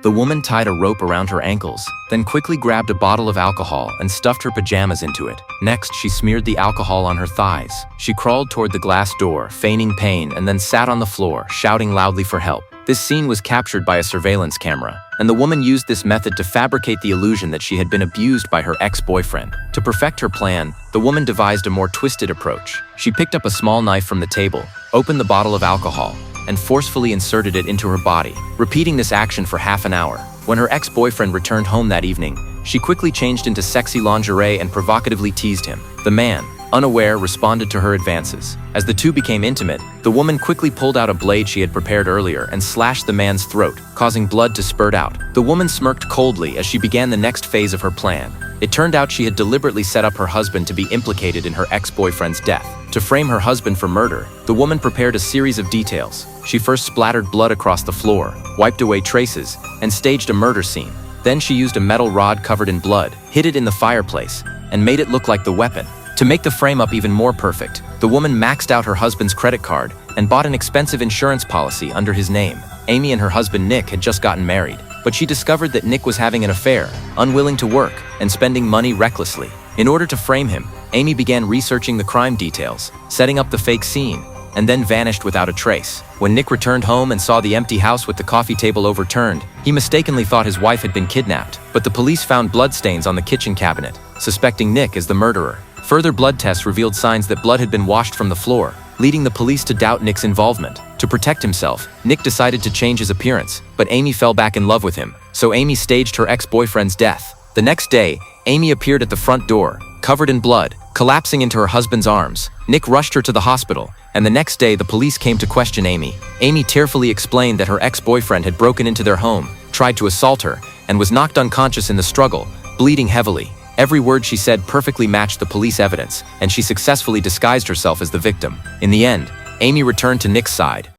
The woman tied a rope around her ankles, then quickly grabbed a bottle of alcohol and stuffed her pajamas into it. Next, she smeared the alcohol on her thighs. She crawled toward the glass door, feigning pain, and then sat on the floor, shouting loudly for help. This scene was captured by a surveillance camera, and the woman used this method to fabricate the illusion that she had been abused by her ex-boyfriend. To perfect her plan, the woman devised a more twisted approach. She picked up a small knife from the table, opened the bottle of alcohol, and forcefully inserted it into her body, repeating this action for half an hour. When her ex-boyfriend returned home that evening, she quickly changed into sexy lingerie and provocatively teased him. The man, unaware, responded to her advances. As the two became intimate, the woman quickly pulled out a blade she had prepared earlier and slashed the man's throat, causing blood to spurt out. The woman smirked coldly as she began the next phase of her plan. It turned out she had deliberately set up her husband to be implicated in her ex-boyfriend's death. To frame her husband for murder, the woman prepared a series of details. She first splattered blood across the floor, wiped away traces, and staged a murder scene. Then she used a metal rod covered in blood, hid it in the fireplace, and made it look like the weapon. To make the frame-up even more perfect, the woman maxed out her husband's credit card and bought an expensive insurance policy under his name. Amy and her husband Nick had just gotten married, but she discovered that Nick was having an affair, unwilling to work, and spending money recklessly. In order to frame him, Amy began researching the crime details, setting up the fake scene, and then vanished without a trace. When Nick returned home and saw the empty house with the coffee table overturned, he mistakenly thought his wife had been kidnapped, but the police found bloodstains on the kitchen cabinet, suspecting Nick as the murderer. Further blood tests revealed signs that blood had been washed from the floor, leading the police to doubt Nick's involvement. To protect himself, Nick decided to change his appearance, but Amy fell back in love with him, so Amy staged her ex-boyfriend's death. The next day, Amy appeared at the front door, covered in blood, collapsing into her husband's arms. Nick rushed her to the hospital, and the next day the police came to question Amy. Amy tearfully explained that her ex-boyfriend had broken into their home, tried to assault her, and was knocked unconscious in the struggle, bleeding heavily. Every word she said perfectly matched the police evidence, and she successfully disguised herself as the victim. In the end, Amy returned to Nick's side,